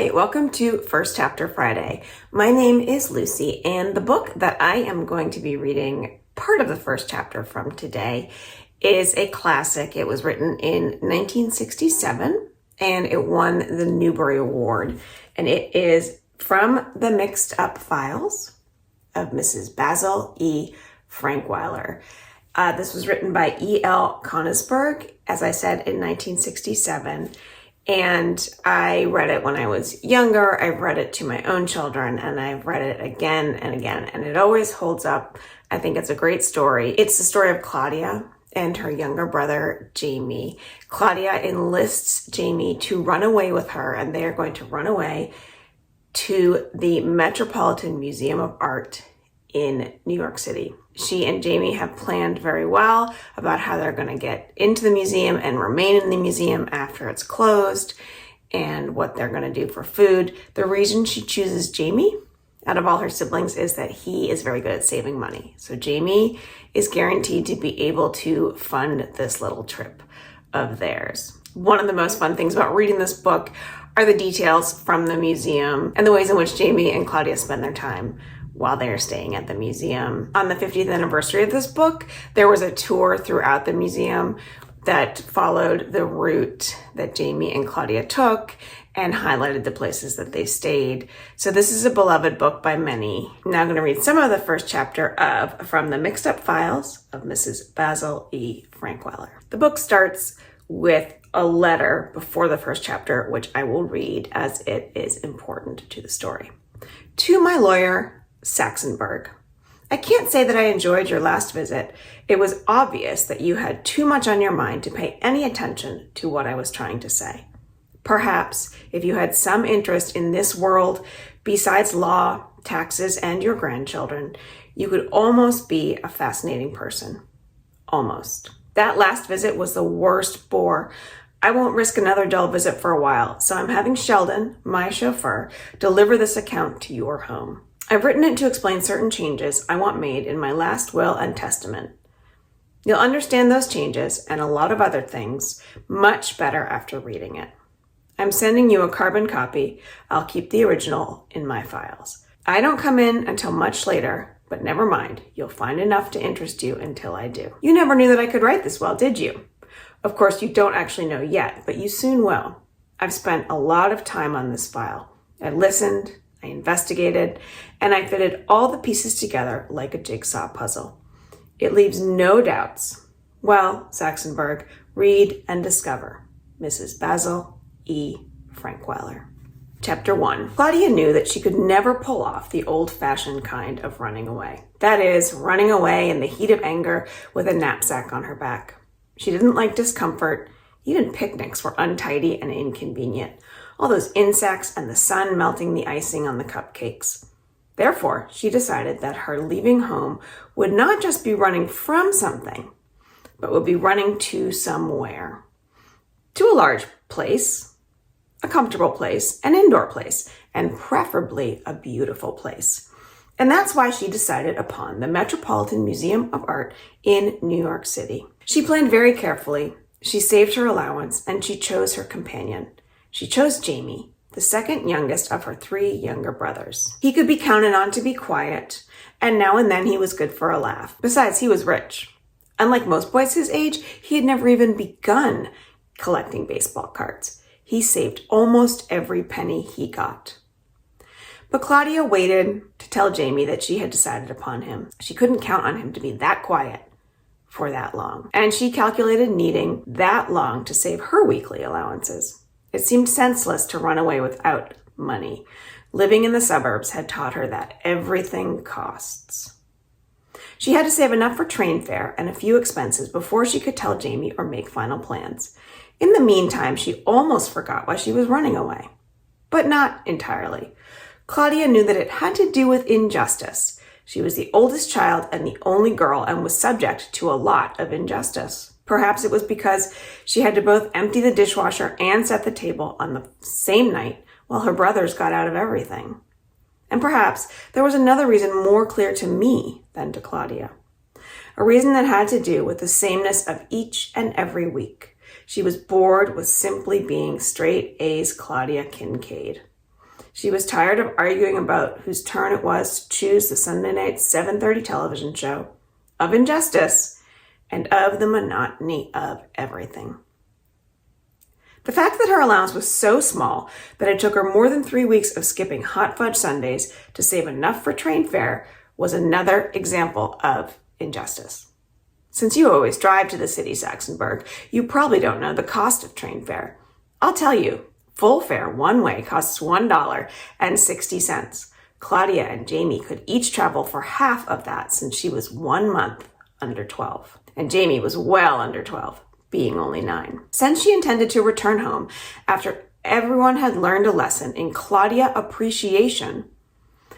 Hi, welcome to First Chapter Friday. My name is Lucy, and the book that I am going to be reading part of the first chapter from today is a classic. It was written in 1967, and it won the Newbery Award, and it is From the Mixed Up Files of Mrs. Basil E. Frankweiler. This was written by E.L. Konigsberg, as I said, in 1967. And I read it when I was younger. I've read it to my own children, and I've read it again and again, and it always holds up. I think it's a great story. It's the story of Claudia and her younger brother, Jamie. Claudia enlists Jamie to run away with her, and they are going to run away to the Metropolitan Museum of Art in New York City. She and Jamie have planned very well about how they're going to get into the museum and remain in the museum after it's closed, and what they're going to do for food. The reason she chooses Jamie out of all her siblings is that he is very good at saving money. So Jamie is guaranteed to be able to fund this little trip of theirs. One of the most fun things about reading this book are the details from the museum and the ways in which Jamie and Claudia spend their time while they are staying at the museum. On the 50th anniversary of this book, there was a tour throughout the museum that followed the route that Jamie and Claudia took and highlighted the places that they stayed. So this is a beloved book by many. I'm now going to read some of the first chapter of From the Mixed Up Files of Mrs. Basil E. Frankweiler. The book starts with a letter before the first chapter, which I will read as it is important to the story. To my lawyer, Saxonburg. I can't say that I enjoyed your last visit. It was obvious that you had too much on your mind to pay any attention to what I was trying to say. Perhaps if you had some interest in this world besides law, taxes, and your grandchildren, you could almost be a fascinating person. Almost. That last visit was the worst bore. I won't risk another dull visit for a while, so I'm having Sheldon, my chauffeur, deliver this account to your home. I've written it to explain certain changes I want made in my last will and testament. You'll understand those changes and a lot of other things much better after reading it. I'm sending you a carbon copy. I'll keep the original in my files. I don't come in until much later, but never mind. You'll find enough to interest you until I do. You never knew that I could write this well, did you? Of course, you don't actually know yet, but you soon will. I've spent a lot of time on this file. I listened, I investigated, and I fitted all the pieces together like a jigsaw puzzle. It leaves no doubts. Well, Saxonburg, read and discover. Mrs. Basil E. Frankweiler. Chapter 1. Claudia knew that she could never pull off the old-fashioned kind of running away. That is, running away in the heat of anger with a knapsack on her back. She didn't like discomfort. Even picnics were untidy and inconvenient. All those insects and the sun melting the icing on the cupcakes. Therefore, she decided that her leaving home would not just be running from something, but would be running to somewhere. To a large place, a comfortable place, an indoor place, and preferably a beautiful place. And that's why she decided upon the Metropolitan Museum of Art in New York City. She planned very carefully. She saved her allowance, and she chose her companion. She chose Jamie, the second youngest of her 3 younger brothers. He could be counted on to be quiet, and now and then he was good for a laugh. Besides, he was rich. Unlike most boys his age, he had never even begun collecting baseball cards. He saved almost every penny he got. But Claudia waited to tell Jamie that she had decided upon him. She couldn't count on him to be that quiet for that long, and she calculated needing that long to save her weekly allowances. It seemed senseless to run away without money. Living in the suburbs had taught her that everything costs. She had to save enough for train fare and a few expenses before she could tell Jamie or make final plans. In the meantime, she almost forgot why she was running away. But not entirely. Claudia knew that it had to do with injustice. She was the oldest child and the only girl and was subject to a lot of injustice. Perhaps it was because she had to both empty the dishwasher and set the table on the same night while her brothers got out of everything. And perhaps there was another reason more clear to me than to Claudia. A reason that had to do with the sameness of each and every week. She was bored with simply being straight A's Claudia Kincaid. She was tired of arguing about whose turn it was to choose the Sunday night 7:30 television show, of injustice, and of the monotony of everything. The fact that her allowance was so small that it took her more than 3 weeks of skipping hot fudge sundaes to save enough for train fare was another example of injustice. Since you always drive to the city, Saxonburg, you probably don't know the cost of train fare. I'll tell you, full fare one way costs $1.60. Claudia and Jamie could each travel for half of that since she was 1 month under 12. And Jamie was well under 12, being only 9. Since she intended to return home after everyone had learned a lesson in Claudia appreciation,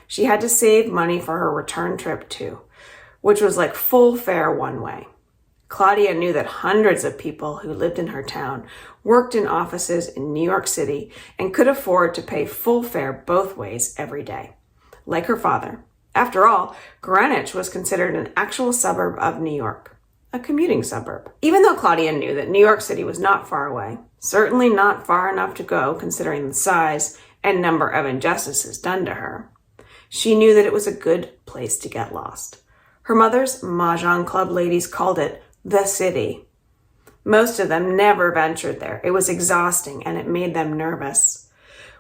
she had to save money for her return trip too, which was like full fare one way. Claudia knew that hundreds of people who lived in her town worked in offices in New York City and could afford to pay full fare both ways every day. Like her father. After all, Greenwich was considered an actual suburb of New York, a commuting suburb. Even though Claudia knew that New York City was not far away, certainly not far enough to go considering the size and number of injustices done to her, she knew that it was a good place to get lost. Her mother's Mahjong Club ladies called it the city. Most of them never ventured there. It was exhausting and it made them nervous.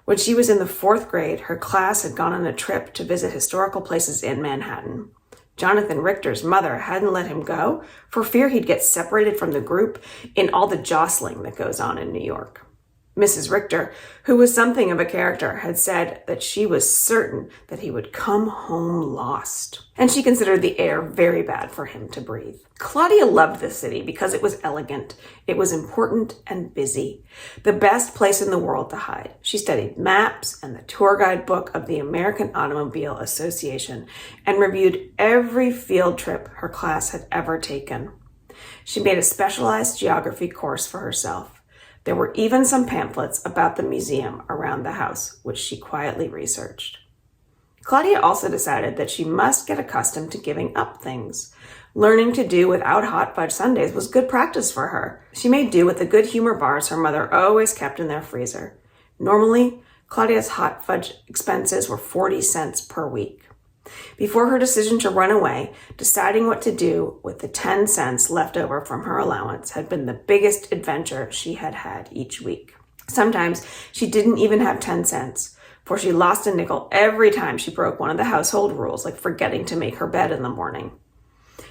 When she was in the 4th grade, her class had gone on a trip to visit historical places in Manhattan. Jonathan Richter's mother hadn't let him go for fear he'd get separated from the group in all the jostling that goes on in New York. Mrs. Richter, who was something of a character, had said that she was certain that he would come home lost, and she considered the air very bad for him to breathe. Claudia loved the city because it was elegant, it was important and busy, the best place in the world to hide. She studied maps and the tour guide book of the American Automobile Association and reviewed every field trip her class had ever taken. She made a specialized geography course for herself. There were even some pamphlets about the museum around the house, which she quietly researched. Claudia also decided that she must get accustomed to giving up things. Learning to do without hot fudge sundaes was good practice for her. She made do with the good humor bars her mother always kept in their freezer. Normally, Claudia's hot fudge expenses were 40 cents per week. Before her decision to run away, deciding what to do with the 10 cents left over from her allowance had been the biggest adventure she had had each week. Sometimes she didn't even have 10 cents, for she lost a nickel every time she broke one of the household rules, like forgetting to make her bed in the morning.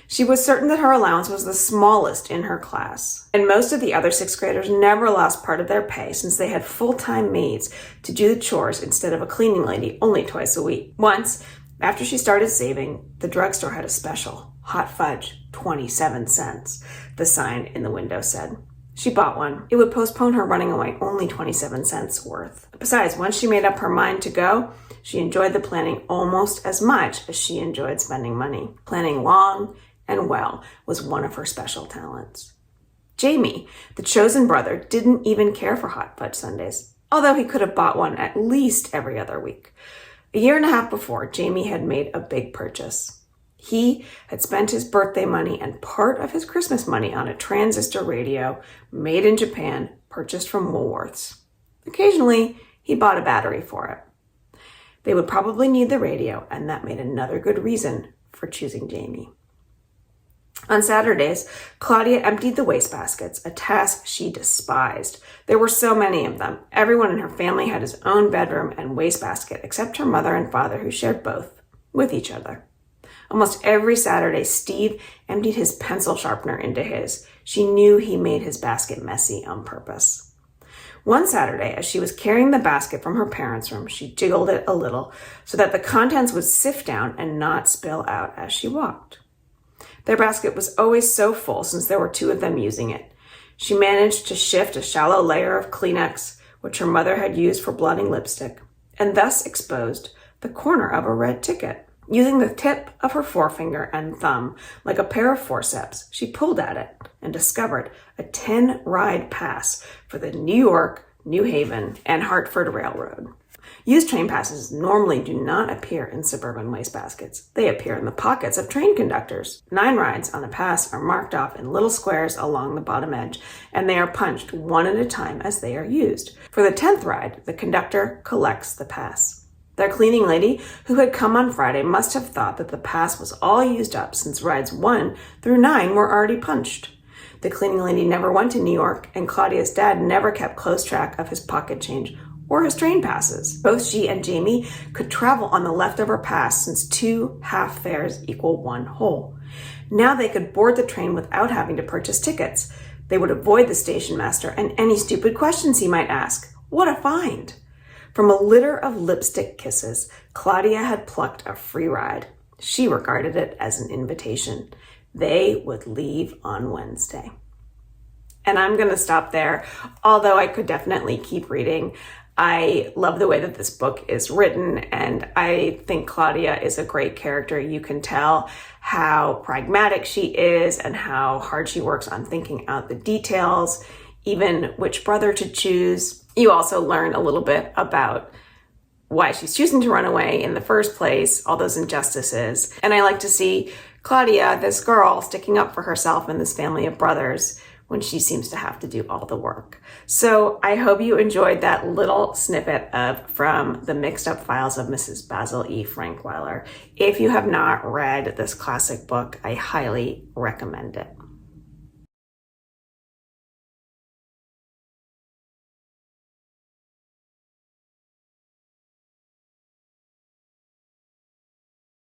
She was certain that her allowance was the smallest in her class, and most of the other 6th graders never lost part of their pay since they had full-time maids to do the chores instead of a cleaning lady only twice a week. Once, after she started saving, the drugstore had a special. Hot fudge, 27 cents, the sign in the window said. She bought one. It would postpone her running away, only 27 cents worth. Besides, once she made up her mind to go, she enjoyed the planning almost as much as she enjoyed spending money. Planning long and well was one of her special talents. Jamie, the chosen brother, didn't even care for hot fudge sundaes, although he could have bought one at least every other week. A year and a half before, Jamie had made a big purchase. He had spent his birthday money and part of his Christmas money on a transistor radio made in Japan, purchased from Woolworths. Occasionally, he bought a battery for it. They would probably need the radio, and that made another good reason for choosing Jamie. On Saturdays, Claudia emptied the wastebaskets, a task she despised. There were so many of them. Everyone in her family had his own bedroom and wastebasket, except her mother and father, who shared both with each other. Almost every Saturday, Steve emptied his pencil sharpener into his. She knew he made his basket messy on purpose. One Saturday, as she was carrying the basket from her parents' room, she jiggled it a little so that the contents would sift down and not spill out as she walked. Their basket was always so full since there were 2 of them using it. She managed to shift a shallow layer of Kleenex, which her mother had used for blotting lipstick, and thus exposed the corner of a red ticket. Using the tip of her forefinger and thumb like a pair of forceps, she pulled at it and discovered a 10-ride pass for the New York, New Haven, and Hartford Railroad. Used train passes normally do not appear in suburban wastebaskets. They appear in the pockets of train conductors. 9 rides on a pass are marked off in little squares along the bottom edge, and they are punched one at a time as they are used. For the 10th ride, the conductor collects the pass. Their cleaning lady, who had come on Friday, must have thought that the pass was all used up since rides 1 through 9 were already punched. The cleaning lady never went to New York, and Claudia's dad never kept close track of his pocket change or his train passes. Both she and Jamie could travel on the leftover pass since 2 half fares equal 1 whole. Now they could board the train without having to purchase tickets. They would avoid the station master and any stupid questions he might ask. What a find! From a litter of lipstick kisses, Claudia had plucked a free ride. She regarded it as an invitation. They would leave on Wednesday. And I'm going to stop there, although I could definitely keep reading. I love the way that this book is written, and I think Claudia is a great character. You can tell how pragmatic she is and how hard she works on thinking out the details, even which brother to choose. You also learn a little bit about why she's choosing to run away in the first place, all those injustices. And I like to see Claudia, this girl, sticking up for herself and this family of brothers when she seems to have to do all the work. So I hope you enjoyed that little snippet from the Mixed Up Files of Mrs. Basil E. Frankweiler. If you have not read this classic book, I highly recommend it.